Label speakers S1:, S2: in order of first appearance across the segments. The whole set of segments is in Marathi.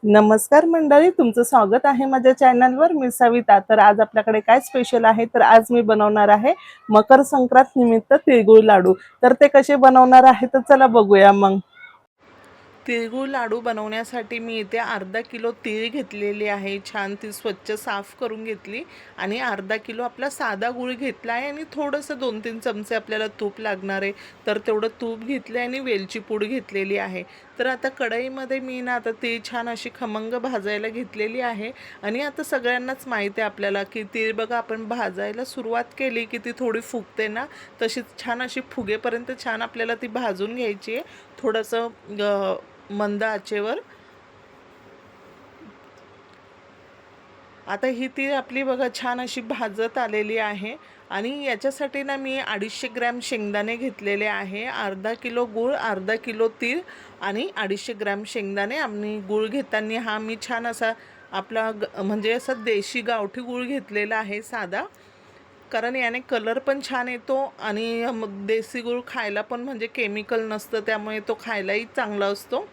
S1: नमस्कार मंडळी, तुमचं स्वागत आहे माझ्या चॅनलवर. मी सविता. तर आज आपल्याकडे काय स्पेशल आहे, तर आज मी बनवणार आहे मकर संक्रांत निमित्त तिळगुळ लाडू. तर ते कसे बनवणार आहे तर चला बघूया मग. तिळगुळ लाडू बनवण्यासाठी मी इथे अर्धा किलो तीळ घेतलेली आहे. छान ती स्वच्छ साफ करून घेतली आणि अर्धा किलो आपला साधा गूळ घेतला आहे आणि थोडंसं 2-3 चमचे आपल्याला तूप लागणार आहे. तर तेवढं तूप घेतले आणि वेलची पूड घेतलेली आहे. तर आता कढईमध्ये मी ना आता तीळ छान अशी खमंग भाजायला घेतलेली आहे. आणि आता सगळ्यांनाच माहिती आहे आपल्याला की तीळ बघा आपण भाजायला सुरुवात केली की ती थोडी फुगते ना, तशीच छान अशी फुगेपर्यंत छान आपल्याला ती भाजून घ्यायची आहे. थोडंसं मंद आचेवर. आता ही तीळ आपली बघा छान अशी भाजत आलेली आहे. आणि याच्यासाठी ना मी 250 ग्रॅम शेंगदाणे घेतलेले आहे. अर्धा किलो गूळ, अर्धा किलो तीळ आणि 250 ग्रॅम शेंगदाणे. आणि गूळ घेताना हा मी छान असा आपला म्हणजे असा देशी गावठी गूळ घेतलेला आहे साधा, कारण याने कलर पण छान येतो आणि देशी गूळ खायला पण म्हणजे केमिकल नसतं, त्यामुळे तो खायलाही चांगला असतो.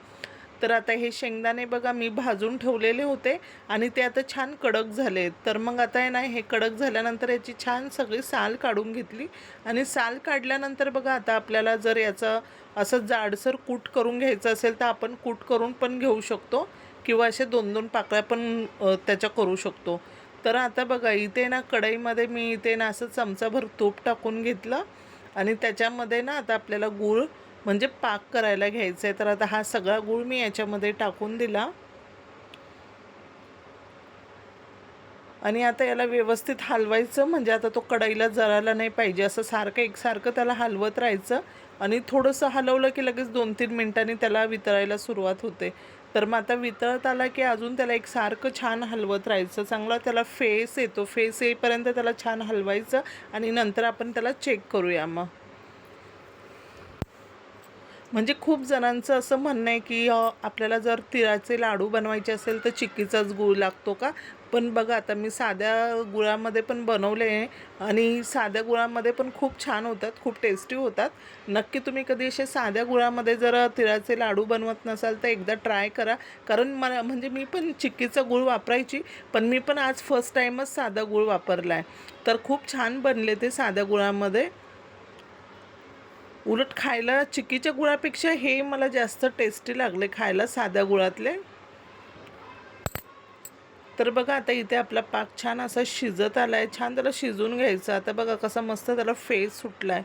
S1: तर आता हे शेंगदाणे बघा मी भाजून ठेवलेले होते आणि ते आता छान कडक झाले. तर मग आता आहे ना, हे कडक झाल्यानंतर याची छान सगळी साल काढून घेतली. आणि साल काढल्यानंतर बघा आता आपल्याला जर याचं असं जाडसर कूट करून घ्यायचं असेल तर आपण कूट करून पण घेऊ शकतो, किंवा असे 2-2 पाकळ्या पण त्याच्या करू शकतो. तर आता बघा इथे ना कढईमध्ये मी इथे ना असं चमचाभर तूप टाकून घेतलं आणि त्याच्यामध्ये ना आता आपल्याला गूळ म्हणजे पाक करायला घ्यायचं आहे. तर आता हा सगळा गूळ मी याच्यामध्ये टाकून दिला आणि आता याला व्यवस्थित हलवायचं, म्हणजे आता तो कढईला जळायला नाही पाहिजे, असं सारखं एकसारखं त्याला हलवत राहायचं. आणि थोडंसं हलवलं की लगेच 2-3 मिनिटांनी त्याला वितळायला सुरुवात होते. तर मग आता वितळत आला की अजून त्याला एकसारखं छान हलवत राहायचं. चांगला त्याला फेस येतो, फेस येईपर्यंत त्याला छान हलवायचं आणि नंतर आपण त्याला चेक करूया मग. म्हणजे खूप जणांचं असं म्हणणं आहे की आपल्याला जर तिळाचे लाडू बनवायचे असेल तर चिक्कीचाच गूळ लागतो का? पण बघा आता मी साध्या गुळामध्ये पण बनवले आहे आणि साध्या गुळामध्ये पण खूप छान होतात, खूप टेस्टी होतात. नक्की तुम्ही कधी असे साध्या गुळामध्ये जर तिळाचे लाडू बनवत नसाल तर एकदा ट्राय करा. कारण मला म्हणजे मी पण चिक्कीचा गूळ वापरायची, पण मी पण आज फर्स्ट टाईमच साधा गूळ वापरला आहे. तर खूप छान बनले ते साध्या गुळामध्ये. उलट खायला चिक्कीच्या गुळापेक्षा हे मला जास्त टेस्टी लागले खायला, साध्या गुळातले. तर बघा आता इथे आपला पाक छान असा शिजत आला आहे. छान त्याला शिजून घ्यायचं. आता बघा कसा मस्त त्याला फेस सुटला आहे.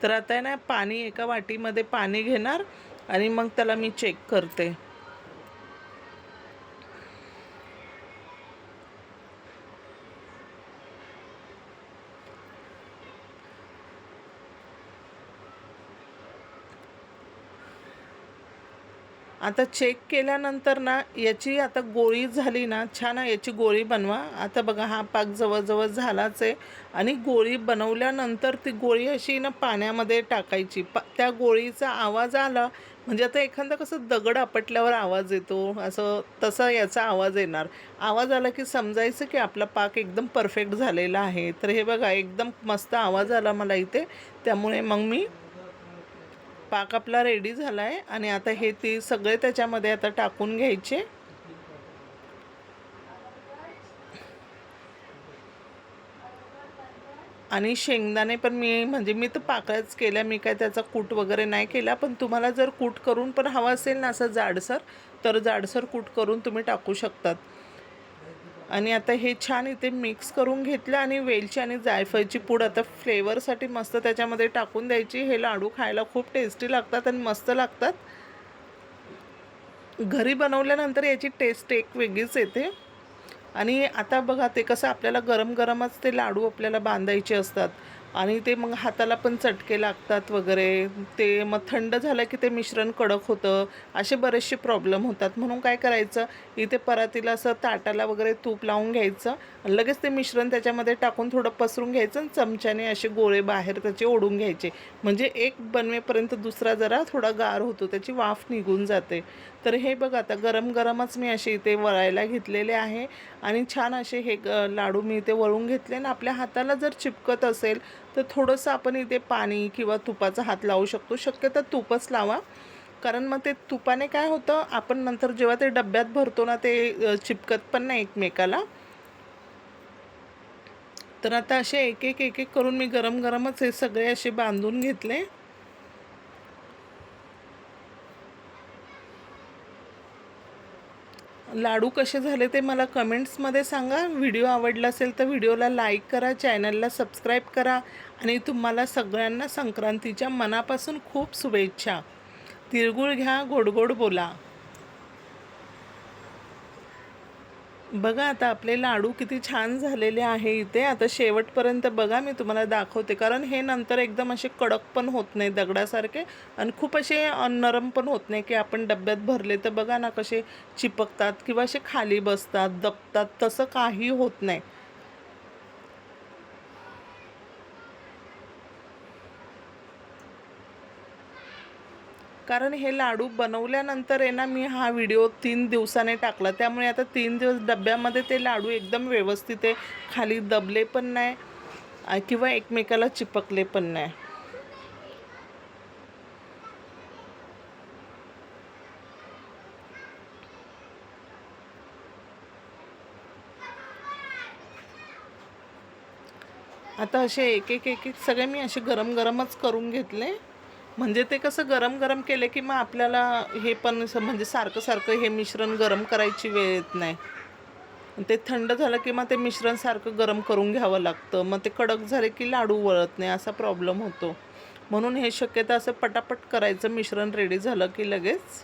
S1: तर आता आहे ना, पाणी एका वाटीमध्ये पाणी घेणार आणि मग त्याला मी चेक करते. आता चेक केल्यानंतर ना याची आता गोळी झाली ना, छान याची गोळी बनवा. आता बघा हा पाक जवळजवळ झालाच आहे. आणि गोळी बनवल्यानंतर ती गोळी अशी ना पाण्यामध्ये टाकायची. त्या गोळीचा आवाज आला म्हणजे आता एखादा कसं दगड आपटल्यावर आवाज येतो, असं तसा याचा आवाज येणार. आवाज आला की समजायचं की आपला पाक एकदम परफेक्ट झालेला आहे. तर हे बघा एकदम मस्त आवाज आला मला इथे, त्यामुळे मग मी पाक आपला रेडी झाला आहे. आणि आता हे ते सगळे त्याच्यामध्ये आता टाकून घ्यायचे. आणि शेंगदाणे पण मी म्हणजे मी तर पाकळ्याच केल्या, मी काय त्याचा कूट वगैरे नाही केला. पण तुम्हाला जर कूट करून पण हवा असेल ना असं जाडसर, तर जाडसर कूट करून तुम्ही टाकू शकतात. आणि आता हे छान इथे मिक्स करून घेतलं आणि वेलची आणि जायफळची पूड आता फ्लेवरसाठी मस्त त्याच्यामध्ये टाकून द्यायची. हे लाडू खायला खूप टेस्टी लागतात आणि मस्त लागतात. घरी बनवल्यानंतर याची टेस्ट एक वेगळीच येते. आणि आता बघा ते कसं आपल्याला गरम गरमच ते लाडू आपल्याला बांधायचे असतात आणि ते मग हाताला पण चटके लागतात वगैरे. ते मग थंड झालं की ते मिश्रण कडक होतं, असे बरेचसे प्रॉब्लेम होतात. म्हणून काय करायचं, इथे परातीला असं ताटाला वगैरे तूप लावून घ्यायचं आणि लगेच ते मिश्रण त्याच्यामध्ये टाकून थोडं पसरून घ्यायचं आणि चमच्याने असे गोळे बाहेर त्याचे ओढून घ्यायचे. म्हणजे एक बनवेपर्यंत दुसरा जरा थोडा गार होतो, त्याची वाफ निघून जाते. तर हे बघा आता गरम गरमच मी असे इथे वळायला घेतलेले आहे. आणि छान असे हे लाडू मी इथे वळून घेतले ना. आपल्या हाताला जर चिपकत असेल तर थोडंसं आपण इथे पाणी किंवा तुपाचा हात लावू शकतो. शक्यतो तूपच लावा. कारण मग ते तुपाने काय होतं, आपण नंतर जेव्हा ते डब्यात भरतो ना, ते चिपकत पण नाही एकमेकाला. तर आता असे एक एक एक एक करून मी गरम गरमच हे सगळे असे बांधून घेतले. लाडू कसे झाले ते मला कमेंट्समध्ये सांगा. व्हिडिओ आवडला असेल तर व्हिडिओला लाईक करा, चॅनलला सबस्क्राईब करा आणि तुम्हाला सगळ्यांना संक्रांतीच्या मनापासून खूप शुभेच्छा. तिळगुळ घ्या, गोड गोड बोला. बघा आता आपले लाडू किती छान झालेले आहे इथे. आता शेवटपर्यंत बघा, मी तुम्हाला दाखवते, कारण हे नंतर एकदम असे कडक पण होत नाही दगडासारखे आणि खूप असे नरम पण होत नाही की आपण डब्यात भरले तर बघा ना कसे चिपकतात किंवा असे खाली बसतात, दबतात, तसं काही होत नाही. कारण हे लाडू बनवल्यानंतर आहे ना, मी हा व्हिडिओ 3 दिवसाने टाकला, त्यामुळे आता 3 दिवस डब्यामध्ये ते लाडू एकदम व्यवस्थित आहे, खाली दबले पण नाही किंवा एकमेकाला चिपकले पण नाही. आता असे एक एक एक एक सगळे मी असे गरम गरमच करून घेतले. म्हणजे ते कसं गरम गरम केले की मग आपल्याला हे पण म्हणजे सारखं सारखं हे मिश्रण गरम करायची वेळ येत नाही. ते थंड झालं की मग ते मिश्रण सारखं गरम करून घ्यावं लागतं, मग ते कडक झाले की लाडू वळत नाही, असा प्रॉब्लेम होतो. म्हणून हे शक्यता असं पटापट करायचं, मिश्रण रेडी झालं की लगेच.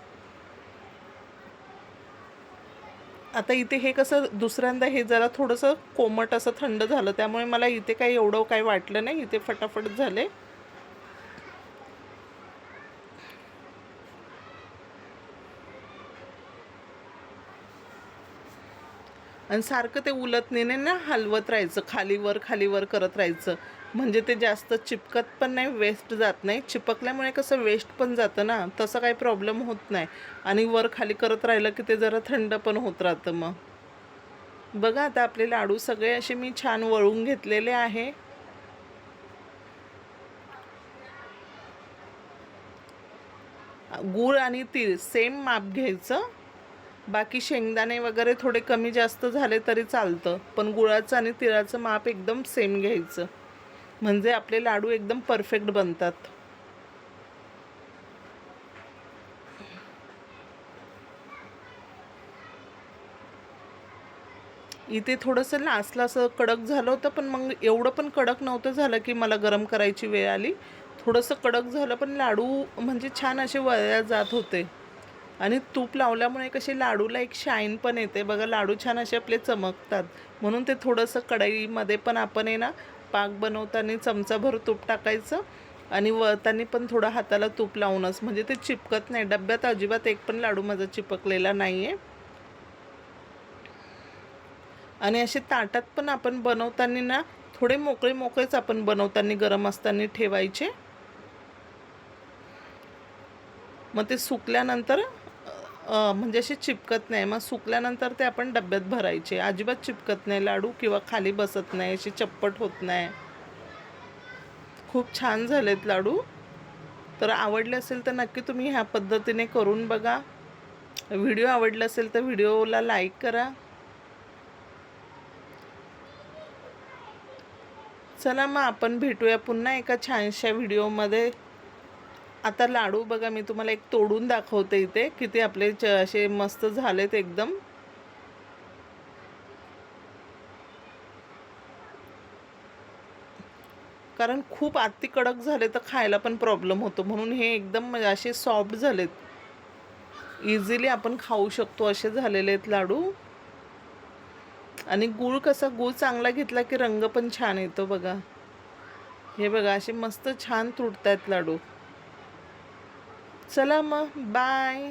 S1: आता इथे हे कसं दुसऱ्यांदा हे जरा थोडंसं कोमट असं थंड झालं, त्यामुळे मला इथे काही एवढं काही वाटलं नाही, इथे फटाफट झाले. आणि सारखं ते उलटणीने ना हलवत राहायचं, खालीवर करत राहायचं, म्हणजे ते जास्त चिपकत पण नाही, वेस्ट जात नाही. चिपकल्यामुळे कसं वेस्ट पण जातं ना, तसं काही प्रॉब्लेम होत नाही. आणि वर खाली करत राहिलं की ते जरा थंड पण होत राहतं. मग बघा आता आपले लाडू सगळे असे मी छान वळून घेतलेले आहे. गूळ आणि तीळ सेम माप घ्यायचं. बाकी शेंगदाणे वगैरे थोडे कमी जास्त झाले तरी चालतं, पण गुळाचं आणि तिळाचं माप एकदम सेम घ्यायचं, म्हणजे आपले लाडू एकदम परफेक्ट बनतात. इथे थोडंसं लास्टला असं कडक झालं होतं, पण मग एवढं पण कडक नव्हतं झालं की मला गरम करायची वेळ आली. थोडंसं कडक झालं, पण लाडू म्हणजे छान असे वळल्या जात होते. आणि तूप लावल्यामुळे कसे लाडूला एक शाईन पण येते बघा, लाडू छान असे आपले चमकतात. म्हणून ते थोडंसं कढईमध्ये पण आपण आहे ना, पाक बनवताना चमचाभर तूप टाकायचं आणि वळताना पण थोडं हाताला तूप लावूनच, म्हणजे ते चिपकत नाही. डब्यात अजिबात एक पण लाडू माझा चिपकलेला नाही आहे. आणि असे ताटात पण आपण बनवताना ना, थोडे मोकळे मोकळेच आपण बनवताना गरम असताना ठेवायचे. मग ते सुकल्यानंतर म्हणजे असे चिपकत नाही. मग सुकल्यानंतर ते आपण डब्यात भरायचे, अजिबात चिपकत नाही लाडू किंवा खाली बसत नाही, असे चप्पट होत नाही. खूप छान झालेत लाडू. तर आवडले असेल तर नक्की तुम्ही ह्या पद्धतीने करून बघा. व्हिडिओ आवडला असेल तर व्हिडिओला लाईक करा. चला मग आपण भेटूया पुन्हा एका छानशा व्हिडिओमध्ये. आता लाडू बघा, मी तुम्हाला एक तोडून दाखवते इथे, किती आपले असे मस्त झालेत एकदम. कारण खूप अति कडक झाले तर खायला पण प्रॉब्लेम होतो, म्हणून हे एकदम असे सॉफ्ट झालेत, इझिली आपण खाऊ शकतो असे झालेले आहेत लाडू. आणि गूळ कसा, गूळ चांगला घेतला की रंग पण छान येतो बघा. हे बघा असे मस्त छान तुटतात लाडू. चला मग बाय.